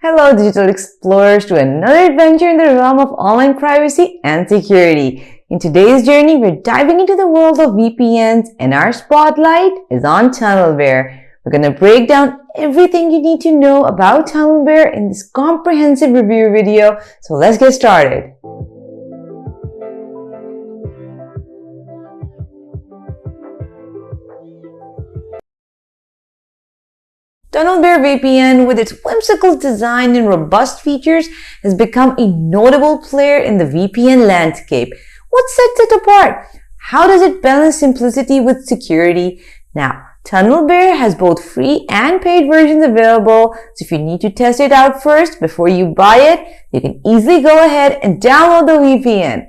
Hello digital explorers to another adventure in the realm of online privacy and security. In today's journey, we're diving into the world of VPNs and our spotlight is on TunnelBear. We're going to break down everything you need to know about TunnelBear in this comprehensive review video. So let's get started. TunnelBear VPN, with its whimsical design and robust features, has become a notable player in the VPN landscape. What sets it apart? How does it balance simplicity with security? Now, TunnelBear has both free and paid versions available, so if you need to test it out first before you buy it, you can easily go ahead and download the VPN.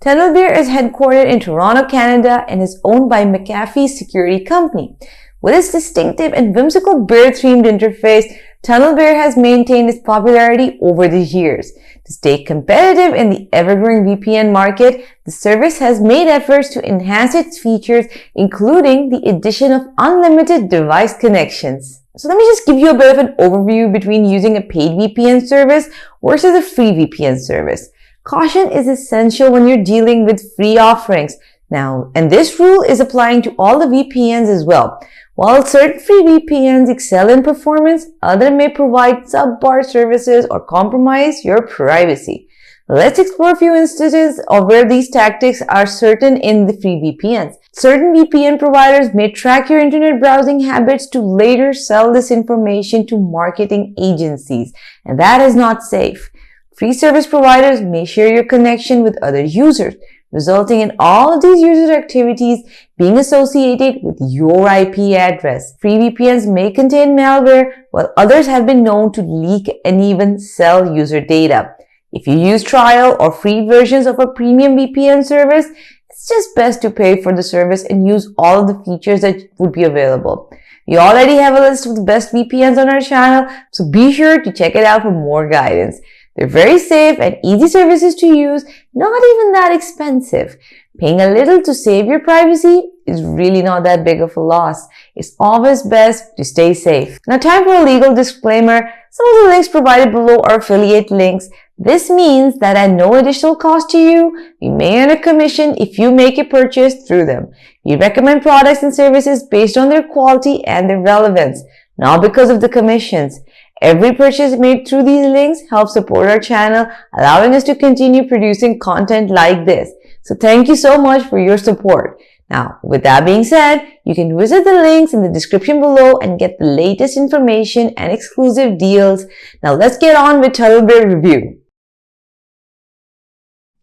TunnelBear is headquartered in Toronto, Canada, and is owned by McAfee Security Company. With its distinctive and whimsical bear-themed interface, TunnelBear has maintained its popularity over the years. To stay competitive in the ever-growing VPN market, the service has made efforts to enhance its features, including the addition of unlimited device connections. So let me just give you a bit of an overview between using a paid VPN service versus a free VPN service. Caution is essential when you're dealing with free offerings. Now, and this rule is applying to all the VPNs as well. While certain free VPNs excel in performance, others may provide subpar services or compromise your privacy. Let's explore a few instances of where these tactics are certain in the free VPNs. Certain VPN providers may track your internet browsing habits to later sell this information to marketing agencies, and that is not safe. Free service providers may share your connection with other users, resulting in all of these user activities being associated with your IP address. Free VPNs may contain malware, while others have been known to leak and even sell user data. If you use trial or free versions of a premium VPN service, it's just best to pay for the service and use all of the features that would be available. We already have a list of the best VPNs on our channel, so be sure to check it out for more guidance. They're very safe and easy services to use, not even that expensive. Paying a little to save your privacy is really not that big of a loss. It's always best to stay safe. Now, time for a legal disclaimer. Some of the links provided below are affiliate links. This means that at no additional cost to you, we may earn a commission if you make a purchase through them. We recommend products and services based on their quality and their relevance, not because of the commissions. Every purchase made through these links helps support our channel, allowing us to continue producing content like this. So thank you so much for your support. Now, with that being said, you can visit the links in the description below and get the latest information and exclusive deals. Now let's get on with TunnelBear review.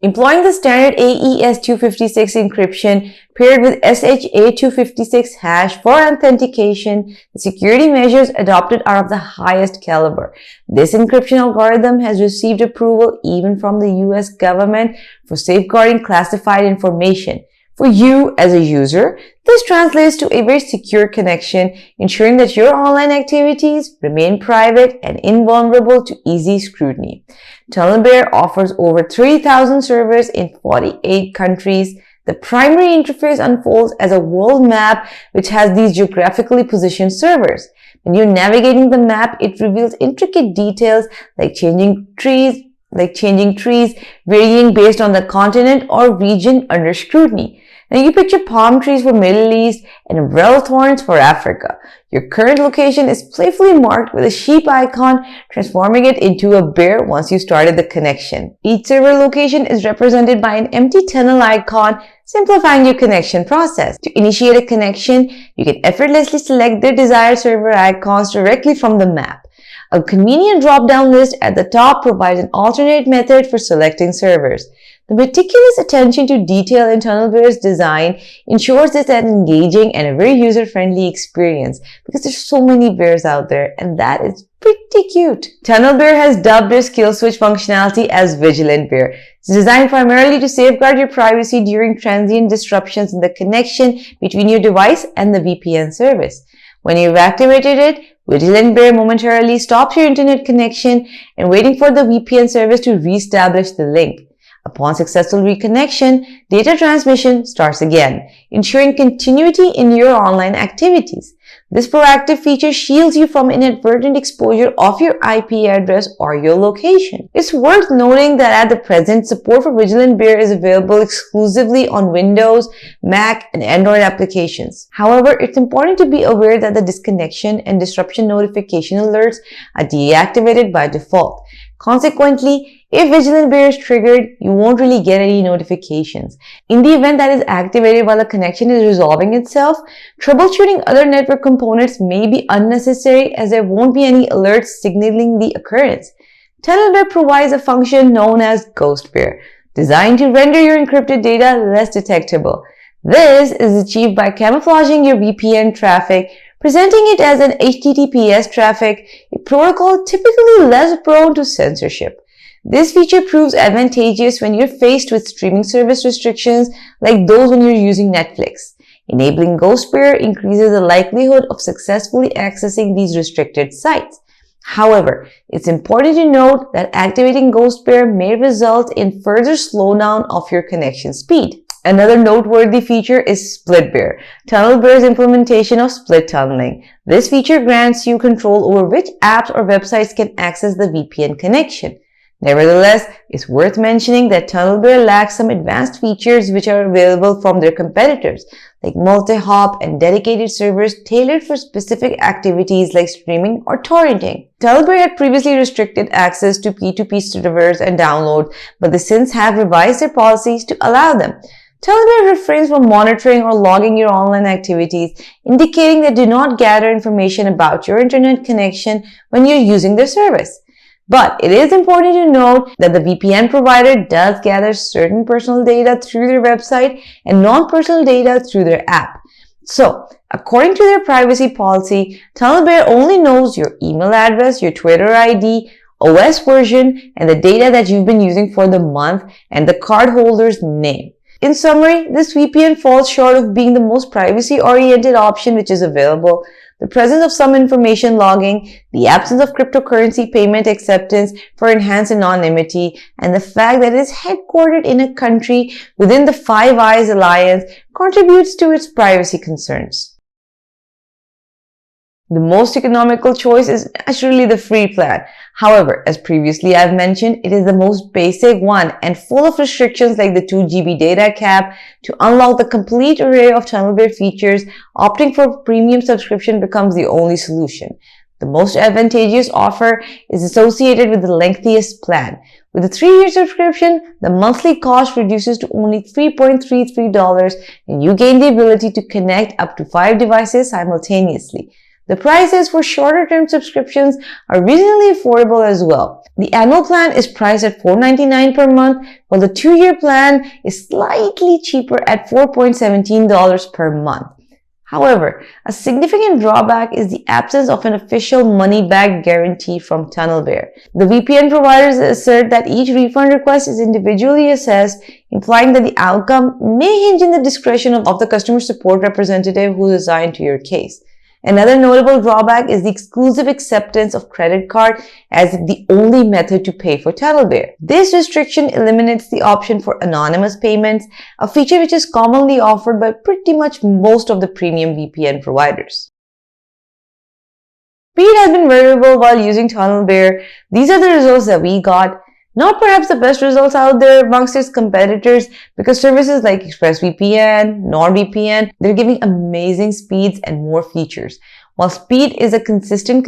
Employing the standard AES-256 encryption paired with SHA-256 hash for authentication, the security measures adopted are of the highest caliber. This encryption algorithm has received approval even from the US government for safeguarding classified information. For you as a user, this translates to a very secure connection, ensuring that your online activities remain private and invulnerable to easy scrutiny. TunnelBear offers over 3,000 servers in 48 countries. The primary interface unfolds as a world map which has these geographically positioned servers. When you're navigating the map, it reveals intricate details like changing trees, varying based on the continent or region under scrutiny. Now you picture palm trees for Middle East and umbrella thorns for Africa. Your current location is playfully marked with a sheep icon, transforming it into a bear once you started the connection. Each server location is represented by an empty tunnel icon, simplifying your connection process. To initiate a connection, you can effortlessly select the desired server icons directly from the map. A convenient drop-down list at the top provides an alternate method for selecting servers. The meticulous attention to detail in TunnelBear's design ensures it's an engaging and a very user-friendly experience because there's so many bears out there, and that is pretty cute. TunnelBear has dubbed their kill switch functionality as Vigilant Bear. It's designed primarily to safeguard your privacy during transient disruptions in the connection between your device and the VPN service. When you've activated it, Vigilant Bear momentarily stops your internet connection and waiting for the VPN service to reestablish the link. Upon successful reconnection, data transmission starts again, ensuring continuity in your online activities. This proactive feature shields you from inadvertent exposure of your IP address or your location. It's worth noting that at the present, support for Vigilant Bear is available exclusively on Windows, Mac, and Android applications. However, it's important to be aware that the disconnection and disruption notification alerts are deactivated by default. Consequently, if Vigilant Bear is triggered, you won't really get any notifications. In the event that is activated while the connection is resolving itself, troubleshooting other network components may be unnecessary as there won't be any alerts signaling the occurrence. TunnelBear provides a function known as Ghost Bear, designed to render your encrypted data less detectable. This is achieved by camouflaging your VPN traffic, presenting it as an HTTPS traffic, a protocol typically less prone to censorship. This feature proves advantageous when you're faced with streaming service restrictions like those when you're using Netflix. Enabling Ghost Bear increases the likelihood of successfully accessing these restricted sites. However, it's important to note that activating Ghost Bear may result in further slowdown of your connection speed. Another noteworthy feature is Split Bear, TunnelBear's implementation of split tunneling. This feature grants you control over which apps or websites can access the VPN connection. Nevertheless, it's worth mentioning that TunnelBear lacks some advanced features which are available from their competitors, like multi-hop and dedicated servers tailored for specific activities like streaming or torrenting. TunnelBear had previously restricted access to P2P servers and download, but they since have revised their policies to allow them. TunnelBear refrains from monitoring or logging your online activities, indicating they do not gather information about your internet connection when you're using their service. But it is important to note that the VPN provider does gather certain personal data through their website and non-personal data through their app. So, according to their privacy policy, TunnelBear only knows your email address, your Twitter ID, OS version, and the data that you've been using for the month and the cardholder's name. In summary, this VPN falls short of being the most privacy-oriented option which is available. The presence of some information logging, the absence of cryptocurrency payment acceptance for enhanced anonymity, and the fact that it is headquartered in a country within the Five Eyes alliance contributes to its privacy concerns. The most economical choice is naturally the free plan. However, as previously I've mentioned, it is the most basic one and full of restrictions like the 2 GB data cap. To unlock the complete array of TunnelBear features, opting for premium subscription becomes the only solution. The most advantageous offer is associated with the lengthiest plan. With a 3-year subscription, the monthly cost reduces to only $3.33 and you gain the ability to connect up to 5 devices simultaneously. The prices for shorter-term subscriptions are reasonably affordable as well. The annual plan is priced at $4.99 per month, while the 2-year plan is slightly cheaper at $4.17 per month. However, a significant drawback is the absence of an official money-back guarantee from TunnelBear. The VPN providers assert that each refund request is individually assessed, implying that the outcome may hinge in the discretion of the customer support representative who is assigned to your case. Another notable drawback is the exclusive acceptance of credit card as the only method to pay for TunnelBear. This restriction eliminates the option for anonymous payments, a feature which is commonly offered by pretty much most of the premium VPN providers. Speed has been variable while using TunnelBear. These are the results that we got. Not perhaps the best results out there amongst its competitors, because services like ExpressVPN, NordVPN, they're giving amazing speeds and more features. While speed is a consistent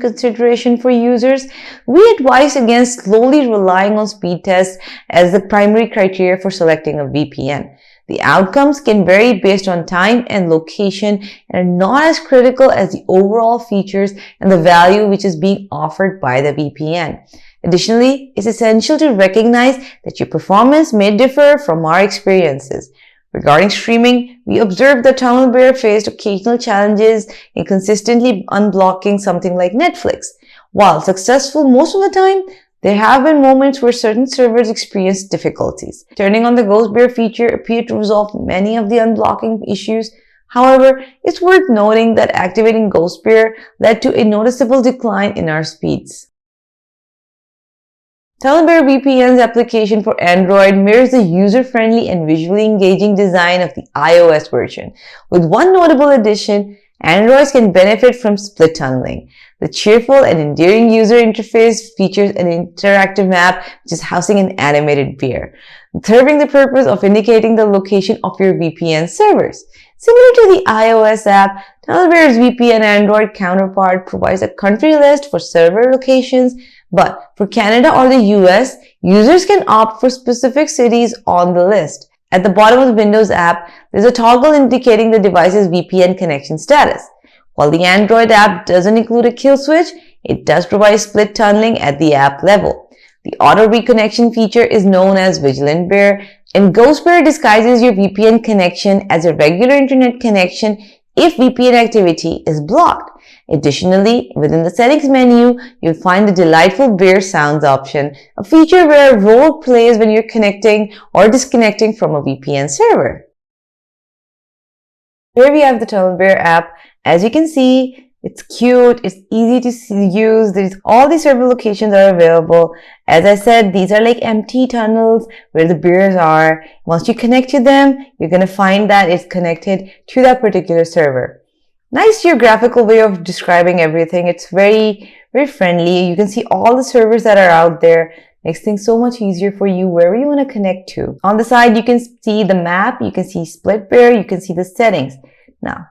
consideration for users, we advise against slowly relying on speed tests as the primary criteria for selecting a VPN. The outcomes can vary based on time and location and are not as critical as the overall features and the value which is being offered by the VPN. Additionally, it's essential to recognize that your performance may differ from our experiences. Regarding streaming, we observed that TunnelBear faced occasional challenges in consistently unblocking something like Netflix. While successful most of the time, there have been moments where certain servers experienced difficulties. Turning on the Ghost Bear feature appeared to resolve many of the unblocking issues. However, it's worth noting that activating Ghost Bear led to a noticeable decline in our speeds. TunnelBear VPN's application for Android mirrors the user-friendly and visually engaging design of the iOS version. With one notable addition, Androids can benefit from split tunneling. The cheerful and endearing user interface features an interactive map which is housing an animated bear, serving the purpose of indicating the location of your VPN servers. Similar to the iOS app, TunnelBear's VPN Android counterpart provides a country list for server locations, but for Canada or the US, users can opt for specific cities on the list. At the bottom of the Windows app, there's a toggle indicating the device's VPN connection status. While the Android app doesn't include a kill switch, it does provide split tunneling at the app level. The auto reconnection feature is known as Vigilant Bear, and Ghost Bear disguises your VPN connection as a regular internet connection if VPN activity is blocked. Additionally, within the settings menu, you'll find the delightful bear sounds option, a feature where a role plays when you're connecting or disconnecting from a VPN server. Here we have the TunnelBear app. As you can see, it's cute, it's easy to use, all the server locations are available. As I said, these are like empty tunnels where the bears are. Once you connect to them, you're going to find that it's connected to that particular server. Nice geographical way of describing everything. It's very, very friendly. You can see all the servers that are out there. Makes things so much easier for you wherever you want to connect to. On the side, you can see the map, you can see Split Bear, you can see the settings. Now,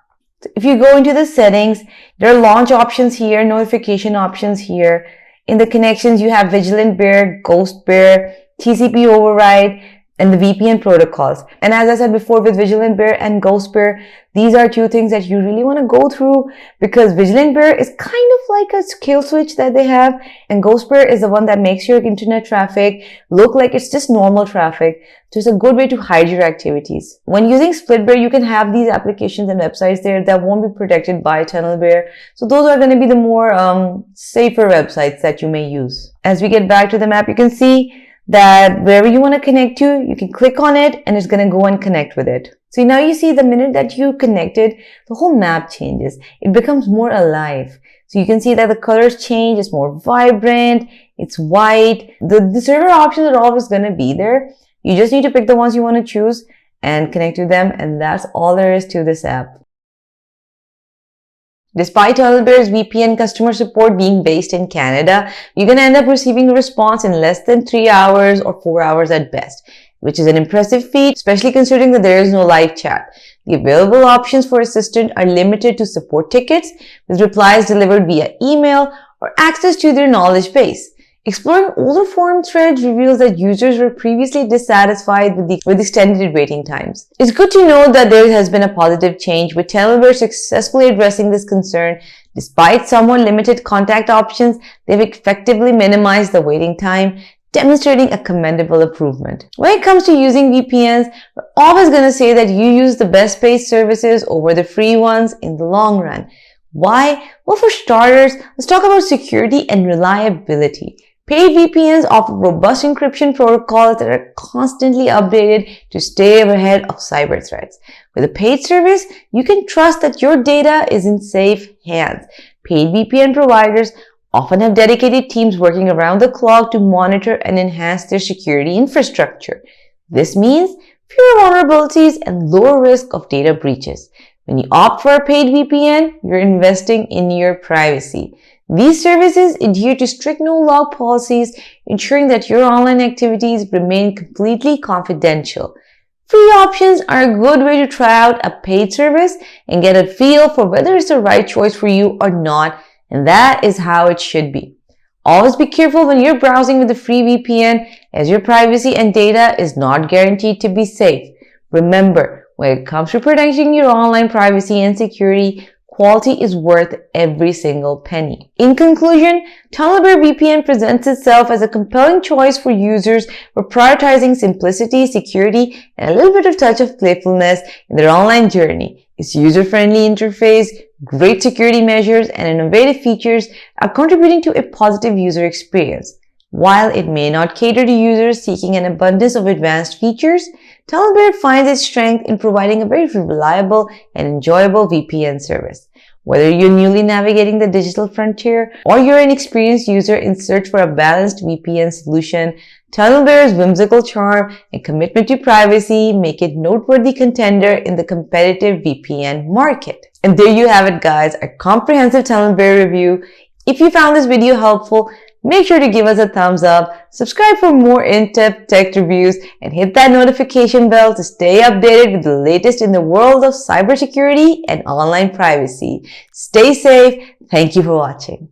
if you go into the settings, there are launch options here, notification options here. In the connections, you have Vigilant Bear, Ghost Bear, TCP override, and the VPN protocols. And as I said before, with Vigilant Bear and Ghost Bear, these are two things that you really want to go through, because Vigilant Bear is kind of like a kill switch that they have, and Ghost Bear is the one that makes your internet traffic look like it's just normal traffic. So it's a good way to hide your activities. When using Split Bear, you can have these applications and websites there that won't be protected by TunnelBear. So those are going to be the more safer websites that you may use. As we get back to the map, you can see that wherever you want to connect to, you can click on it and it's going to go and connect with it. So now you see the minute that you connected, the whole map changes. It becomes more alive. So you can see that the colors change. It's more vibrant. It's white. The server options are always going to be there. You just need to pick the ones you want to choose and connect to them. And that's all there is to this app. Despite TunnelBear's VPN customer support being based in Canada, you're going to end up receiving a response in less than 3 hours or 4 hours at best, which is an impressive feat, especially considering that there is no live chat. The available options for assistant are limited to support tickets, with replies delivered via email or access to their knowledge base. Exploring older forum threads reveals that users were previously dissatisfied with extended waiting times. It's good to know that there has been a positive change, with TunnelBear successfully addressing this concern. Despite somewhat limited contact options, they've effectively minimized the waiting time, demonstrating a commendable improvement. When it comes to using VPNs, we're always going to say that you use the best paid services over the free ones in the long run. Why? Well, for starters, let's talk about security and reliability. Paid VPNs offer robust encryption protocols that are constantly updated to stay ahead of cyber threats. With a paid service, you can trust that your data is in safe hands. Paid VPN providers often have dedicated teams working around the clock to monitor and enhance their security infrastructure. This means fewer vulnerabilities and lower risk of data breaches. When you opt for a paid VPN, you're investing in your privacy. These services adhere to strict no-log policies, ensuring that your online activities remain completely confidential. Free options are a good way to try out a paid service and get a feel for whether it's the right choice for you or not, and that is how it should be. Always be careful when you're browsing with a free VPN, as your privacy and data is not guaranteed to be safe. Remember, when it comes to protecting your online privacy and security, quality is worth every single penny. In conclusion, TunnelBear VPN presents itself as a compelling choice for users who are prioritizing simplicity, security, and a little bit of touch of playfulness in their online journey. Its user-friendly interface, great security measures, and innovative features are contributing to a positive user experience. While it may not cater to users seeking an abundance of advanced features, TunnelBear finds its strength in providing a very reliable and enjoyable VPN service. Whether you're newly navigating the digital frontier or you're an experienced user in search for a balanced VPN solution, TunnelBear's whimsical charm and commitment to privacy make it a noteworthy contender in the competitive VPN market. And there you have it, guys, a comprehensive TunnelBear review. If you found this video helpful, make sure to give us a thumbs up, subscribe for more in-depth tech reviews, and hit that notification bell to stay updated with the latest in the world of cybersecurity and online privacy. Stay safe. Thank you for watching.